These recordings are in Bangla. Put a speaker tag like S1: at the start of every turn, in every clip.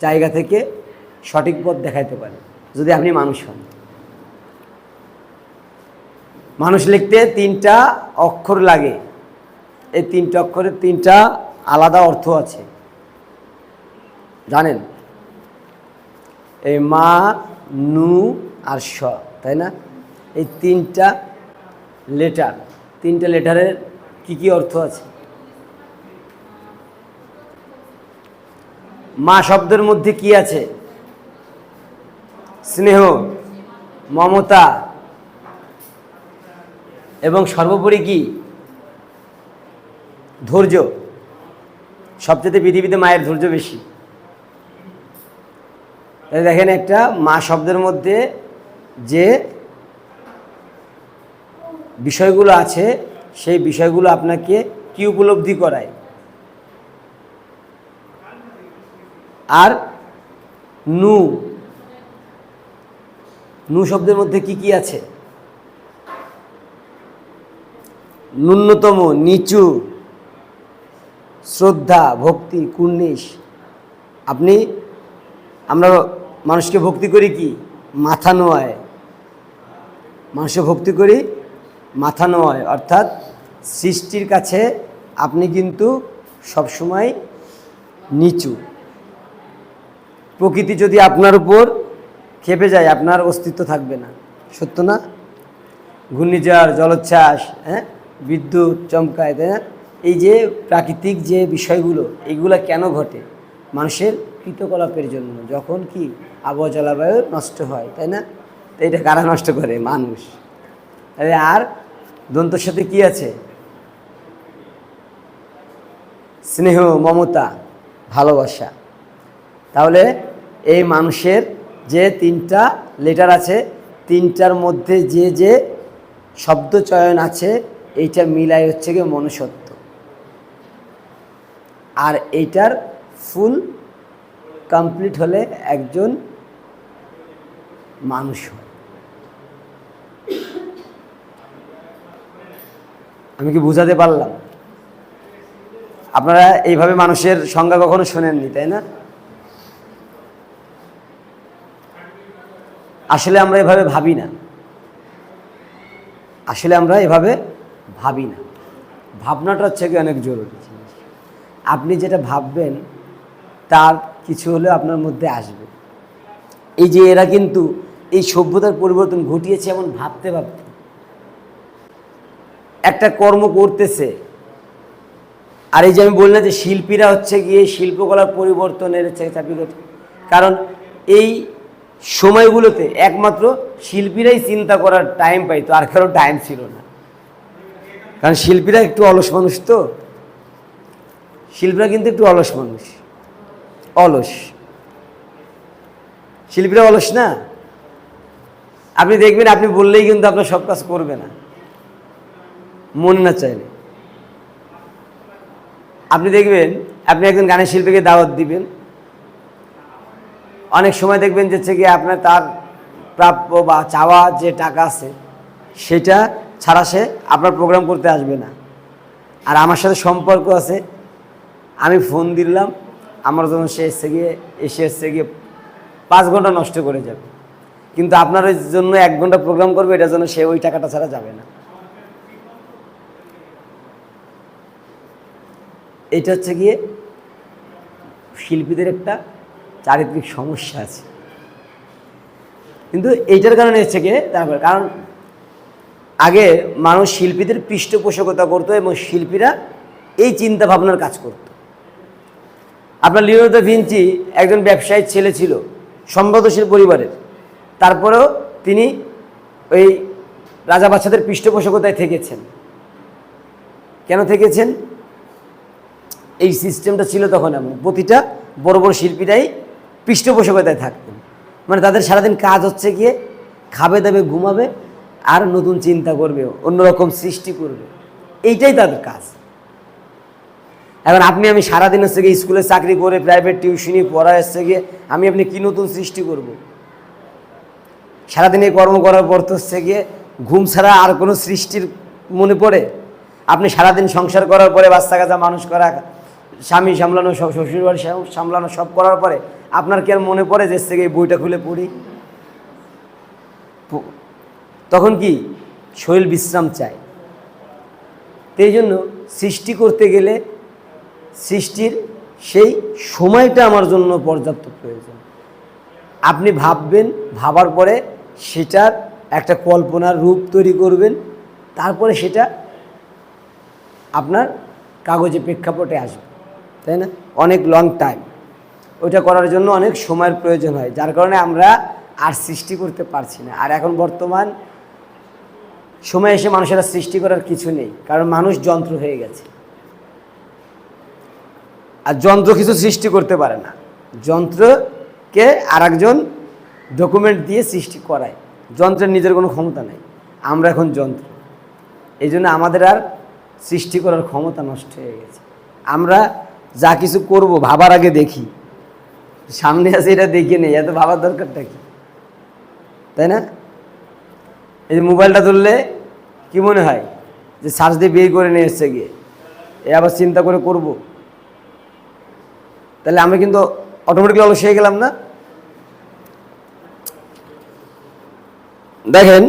S1: জায়গা থেকে সঠিক পথ দেখাইতে পারে, যদি আপনি মানুষ হন। মানুষ লিখতে 3টা অক্ষর লাগে। এই 3টা অক্ষরের 3টা আলাদা অর্থ আছে, জানেন? এই মা, নু আর স, তাই না? এই 3টা লেটার, 3টা লেটারের কি কি অর্থ আছে? মা শব্দের মধ্যে কি আছে? স্নেহ, মমতা এবং সর্বোপরি কি? ধৈর্য। সবচেয়ে পৃথিবীতে মায়ের ধৈর্য বেশি। দেখেন, একটা মা শব্দের মধ্যে যে বিষয়গুলো আছে সেই বিষয়গুলো আপনাকে কি উপলব্ধি করায়? আর নু, নু শব্দের মধ্যে কি কি আছে? ন্যূনতম, নিচু, শ্রদ্ধা, ভক্তি, কুর্নিশ। আমরা মানুষকে ভক্তি করি কি? মাথা নোয়ায়। মানুষকে ভক্তি করি মাথা নোয়ায়, অর্থাৎ সৃষ্টির কাছে আপনি কিন্তু সবসময় নিচু। প্রকৃতি যদি আপনার উপর খেপে যায়, আপনার অস্তিত্ব থাকবে না, সত্য না? ঘূর্ণিঝড়, জলোচ্ছ্বাস, বিদ্যুৎ চমকায়, তাই না? এই যে প্রাকৃতিক যে বিষয়গুলো, এইগুলো কেন ঘটে? মানুষের কৃতকলাপের জন্য। যখন কি আবহাওয়া জলবায়ু নষ্ট হয়, তাই না? তো এটা কারা নষ্ট করে? মানুষ। আর দন্তের সাথে কি আছে? স্নেহ, মমতা, ভালোবাসা। তাহলে এই মানুষের যে 3টা লেটার আছে, 3টার মধ্যে যে যে শব্দ চয়ন আছে, এইটা মিলাই হচ্ছে গিয়ে মনুষ্যত্ব। আর এইটার ফুল কমপ্লিট হলে একজন মানুষ হয়। আমি কি বুঝাতে পারলাম? আপনারা এইভাবে মানুষের সংজ্ঞা কখনো শোনেননি, তাই না? আসলে আমরা এভাবে ভাবি না। ভাবনাটা হচ্ছে কি অনেক জরুরি জিনিস। আপনি যেটা ভাববেন তার কিছু হলেও আপনার মধ্যে আসবে। এই যে এরা কিন্তু এই সভ্যতার পরিবর্তন ঘটিয়েছে এমন ভাবতে ভাবতে। একটা কর্ম করতেছে, আর এই যে আমি বললাম যে শিল্পীরা হচ্ছে গিয়ে শিল্পকলার পরিবর্তনের চাবিকাঠি। কারণ এই সময়গুলোতে একমাত্র শিল্পীরাই চিন্তা করার টাইম পাইতো, আর কারো টাইম ছিল না। কারণ শিল্পীরা একটু অলস মানুষ, তো শিল্পীরা কিন্তু একটু অলস মানুষ, অলস। শিল্পীরা অলস না? আপনি দেখবেন, আপনি বললেই কিন্তু আপনার সব কাজ করবে না, মন না চাইলে। আপনি দেখবেন, আপনি একজন গানের শিল্পীকে দাওয়াত দিবেন, অনেক সময় দেখবেন যে গিয়ে আপনার তার প্রাপ্য বা চাওয়া যে টাকা আছে সেটা ছাড়া সে আপনার প্রোগ্রাম করতে আসবে না। আর আমার সাথে সম্পর্ক আছে, আমি ফোন দিলাম, আমার জন্য সে এসে গিয়ে 5 ঘন্টা নষ্ট করে যাবে, কিন্তু আপনার জন্য 1 ঘন্টা প্রোগ্রাম করবে, এটার জন্য সে ওই টাকাটা ছাড়া যাবে না। এটা হচ্ছে গিয়ে শিল্পীদের একটা চারিত্রিক সমস্যা আছে। কিন্তু এইটার কারণে হচ্ছে গিয়ে তারপরে, কারণ আগে মানুষ শিল্পীদের পৃষ্ঠপোষকতা করতো এবং শিল্পীরা এই চিন্তা ভাবনার কাজ করত। আপনার লিওনার্দো দা ভিঞ্চি একজন ব্যবসায়ী ছেলে ছিল, সম্পদশীল পরিবারের, তারপরেও তিনি ওই রাজা বাচ্চাদের পৃষ্ঠপোষকতায় থেকেছেন। কেন থেকেছেন? এই সিস্টেমটা ছিল তখন এমন, প্রতিটা বড় বড় শিল্পীরাই পৃষ্ঠপোষকতায় থাকতেন। মানে তাদের সারাদিন কাজ হচ্ছে গিয়ে খাবে দাবে ঘুমাবে আর নতুন চিন্তা করবে, অন্যরকম সৃষ্টি করবে, এইটাই তাদের কাজ। এখন আমি সারাদিন হচ্ছে গিয়ে স্কুলে চাকরি করে প্রাইভেট টিউশনি পড়া হচ্ছে গিয়ে আপনি কি নতুন সৃষ্টি করব? সারাদিন এই কর্ম করার পর তো হচ্ছে গিয়ে ঘুম ছাড়া আর কোনো সৃষ্টির মনে পড়ে? আপনি সারাদিন সংসার করার পরে, বাচ্চা কাচ্চা মানুষ করা, স্বামী সামলানো, সব শ্বশুরবাড়ি সামলানো, সব করার পরে আপনার কি আর মনে পড়ে যে থেকে এই বইটা খুলে পড়ি? তখন কি শরীর বিশ্রাম চায়। এই জন্য সৃষ্টি করতে গেলে সৃষ্টির সেই সময়টা আমার জন্য পর্যাপ্ত প্রয়োজন। আপনি ভাববেন, ভাবার পরে সেটার একটা কল্পনার রূপ তৈরি করবেন, তারপরে সেটা আপনার কাগজে প্রেক্ষাপটে আসবে, তাই না? অনেক লং টাইম ওইটা করার জন্য অনেক সময়ের প্রয়োজন হয়, যার কারণে আমরা আর সৃষ্টি করতে পারছি না। আর এখন বর্তমান সময় এসে মানুষেরা সৃষ্টি করার কিছু নেই, কারণ মানুষ যন্ত্র হয়ে গেছে। আর যন্ত্র কিছু সৃষ্টি করতে পারে না, যন্ত্রকে আর একজন ডকুমেন্ট দিয়ে সৃষ্টি করায়। যন্ত্রের নিজের কোনো ক্ষমতা নেই, আমরা এখন যন্ত্র। এই জন্য আমাদের আর সৃষ্টি করার ক্ষমতা নষ্ট হয়ে গেছে। আমরা যা কিছু করব ভাবার আগে দেখি, সামনে আছে এটা দেখে নেই, এত ভাবার দরকারটা কি, তাই না? এই যে মোবাইলটা ধরলে কি মনে হয় যে সার্চ দিয়ে বের করে নিয়ে এসছে গিয়ে, এ আবার চিন্তা করে করব, তাহলে আমরা কিন্তু অটোমেটিকলি অলস হয়ে গেলাম না? দেখেন,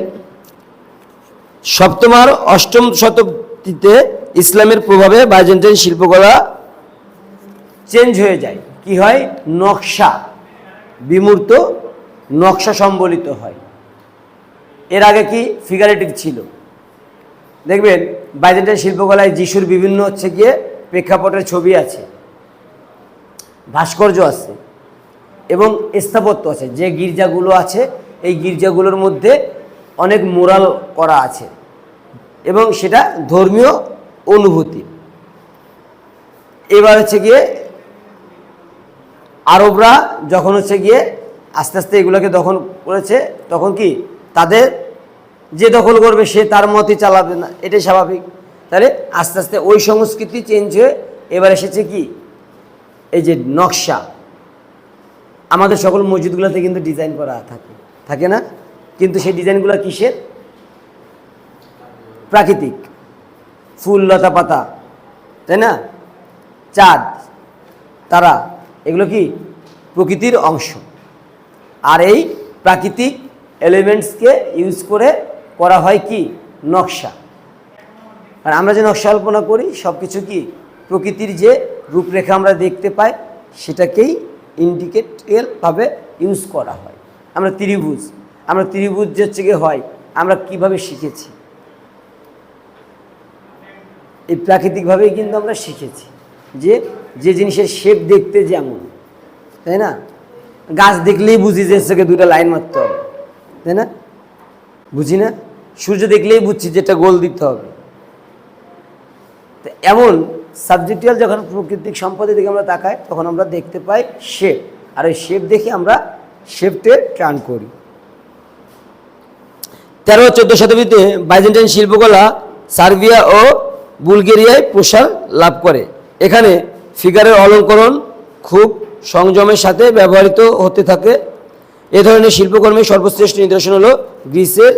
S1: সপ্তম আর অষ্টম শতাব্দীতে ইসলামের প্রভাবে বাইজেন্টাইন শিল্পকলা চেঞ্জ হয়ে যায়। কি হয়? নকশা বিমূর্ত, নকশা সম্বলিত হয়। এর আগে কি ফিগারেটিভ ছিল। দেখবেন বাইজেন্টাইন শিল্পকলায় যিশুর বিভিন্ন গিয়ে প্রেক্ষাপটের ছবি আছে, ভাস্কর্য আছে এবং স্থাপত্য আছে। যে গির্জাগুলো আছে এই গির্জাগুলোর মধ্যে অনেক মুরাল করা আছে এবং সেটা ধর্মীয় অনুভূতি। এবার গিয়ে আরবরা যখন গিয়ে আস্তে আস্তে এগুলোকে দখল করেছে, তখন কি তাদের যে দখল করবে সে তার মতই চালাবে না, এটাই স্বাভাবিক। তাহলে আস্তে আস্তে ওই সংস্কৃতি চেঞ্জ হয়ে এবার এসেছে কি এই যে নকশা। আমাদের সকল মসজিদগুলোতে কিন্তু ডিজাইন করা থাকে না? কিন্তু সেই ডিজাইনগুলো কিসের? প্রাকৃতিক, ফুল লতা পাতা, তাই না? চাঁদ তারা, এগুলো কি প্রকৃতির অংশ। আর এই প্রাকৃতিক এলিমেন্টসকে ইউজ করে করা হয় কি নকশা। আর আমরা যে নকশা কল্পনা করি সব কিছু কি প্রকৃতির যে রূপরেখা আমরা দেখতে পাই সেটাকেই ইন্ডিকেটভাবে ইউজ করা হয়। আমরা ত্রিভুজ যে হয় আমরা কিভাবে শিখেছি? এই প্রাকৃতিকভাবেই কিন্তু আমরা শিখেছি যে যে জিনিসের শেপ দেখতে যেমন, তাই না? গাছ দেখলেই বুঝি যে সেকে দুটো লাইন মারতে হবে, তাই না? বুঝি না? সূর্য দেখলেই বুঝছি যে এটা গোল দিতে হবে। তো এমন সাবজেক্টুয়াল যখন প্রাকৃতিক সম্পদের দিকে আমরা তাকাই তখন আমরা দেখতে পাই শেপ, আর ওই শেপ দেখে আমরা শেপটে টার্ন করি। 13 ও 14 শতাব্দীতে বাইজেন্টাইন শিল্পকলা সার্বিয়া ও বুলগেরিয়ায় প্রসার লাভ করে। এখানে ফিগারের অলঙ্করণ খুব সংযমের সাথে ব্যবহৃত হতে থাকে। এ ধরনের শিল্পকর্মের সর্বশ্রেষ্ঠ নিদর্শন হল গ্রিসের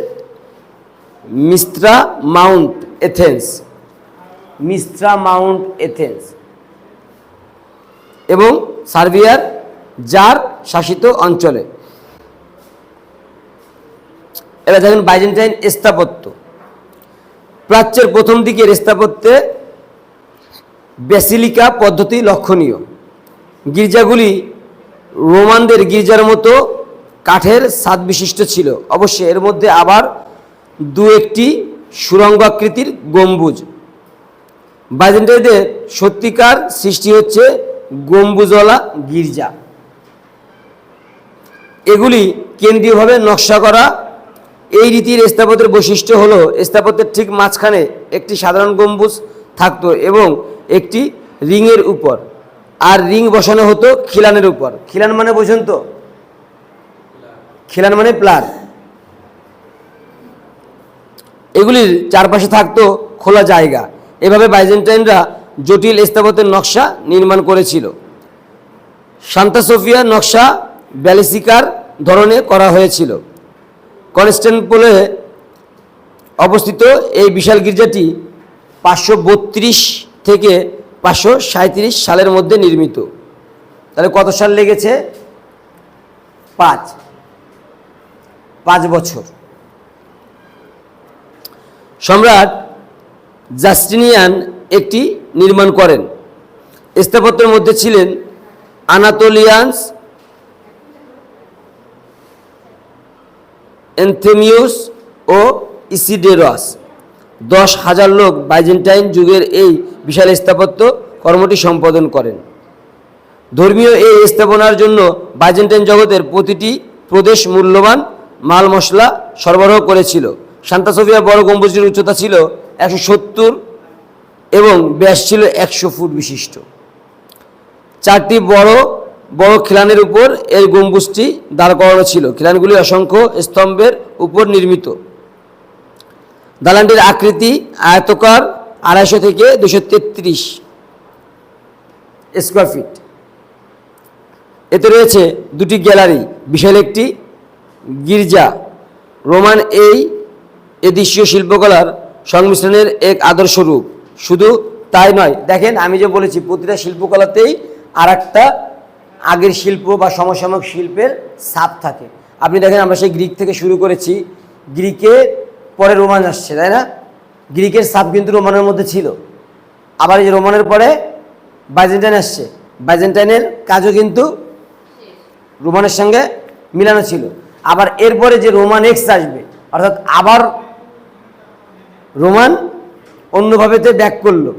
S1: মিস্ত্রা মাউন্ট এথেন্স এবং সার্বিয়ার জার শাসিত অঞ্চলে। এরা দেখেন বাইজেন্টাইন স্থাপত্য। প্রাচ্যের প্রথম দিকের স্থাপত্যে বেসিলিকা পদ্ধতি লক্ষণীয়। গির্জাগুলি রোমানদের গির্জার মতো কাঠের ছাদ বিশিষ্ট ছিল। অবশ্য এর মধ্যে আবার দু একটি সুরঙ্গাকৃতির গম্বুজ। বাইজেন্টাইনদের সত্যিকার সৃষ্টি হচ্ছে গম্বুজওয়ালা গির্জা। এগুলি কেন্দ্রীয়ভাবে নকশা করা। এই রীতির স্থাপত্যের বৈশিষ্ট্য হলো স্থাপত্যের ঠিক মাঝখানে একটি সাধারণ গম্বুজ থাকতো এবং একটি রিংয়ের উপর, আর রিং বসানো হতো খিলানের উপর। খিলান মানে বোঝেন তো? খিলান মানে প্লাগ। এগুলির চারপাশে থাকতো খোলা জায়গা। এভাবে বাইজেন্টাইনরা জটিল স্থাপত্যের নকশা নির্মাণ করেছিল। সান্তা সোফিয়ার নকশা ব্যালিসিকার ধরনে করা হয়েছিল। কনস্টান্টিনোপলে অবস্থিত এই বিশাল গির্জাটি 532 থেকে 537 সালের মধ্যে নির্মিত। তাহলে কত সাল লেগেছে? 5 বছর। সম্রাট জাস্টিনিয়ান একটি নির্মাণ করেন। স্থাপত্যের মধ্যে ছিলেন আনাতোলিয়ানস, এনথেমিউস ও ইসিডেরাস। 10,000 লোক বাইজেন্টাইন যুগের এই বিশাল স্থাপত্য কর্মটি সম্পাদন করেন। ধর্মীয় এই স্থাপনার জন্য বাইজেন্টাইন জগতের প্রতিটি প্রদেশ মূল্যবান মাল মশলা সরবরাহ করেছিল। সান্তা সোফিয়া বড় গম্বুজটির উচ্চতা ছিল 170 এবং ব্যাস ছিল 100 ফুট বিশিষ্ট। 4টি বড় বড় খিলানের উপর এই গম্বুজটি দাঁড় করানো ছিল। খিলানগুলি অসংখ্য স্তম্ভের উপর নির্মিত। দালানটির আকৃতি আয়তাকার, 250 থেকে 233 স্কোয়ার ফিট। এতে রয়েছে 2টি গ্যালারি, বিশাল একটি গির্জা। রোমান এই এদেশীয় শিল্পকলার সংমিশ্রণের এক আদর্শ রূপ। শুধু তাই নয়, দেখেন আমি যে বলেছি প্রতিটা শিল্পকলাতেই আর একটা আগের শিল্প বা সমসাময়িক শিল্পের ছাপ থাকে। আপনি দেখেন আমরা সেই গ্রিক থেকে শুরু করেছি, গ্রিকের পরে রোমান আসছে, তাই না? গ্রিকের ছাপ কিন্তু রোমানের মধ্যে ছিল। আবার এই যে রোমানের পরে বাইজেন্টাইন আসছে, বাইজেন্টাইনের কাজও কিন্তু রোমানের সঙ্গে মিলানো ছিল। আবার এরপরে যে রোমান এক্স আসবে, অর্থাৎ আবার রোমান অন্যভাবেতে ব্যাক করলো,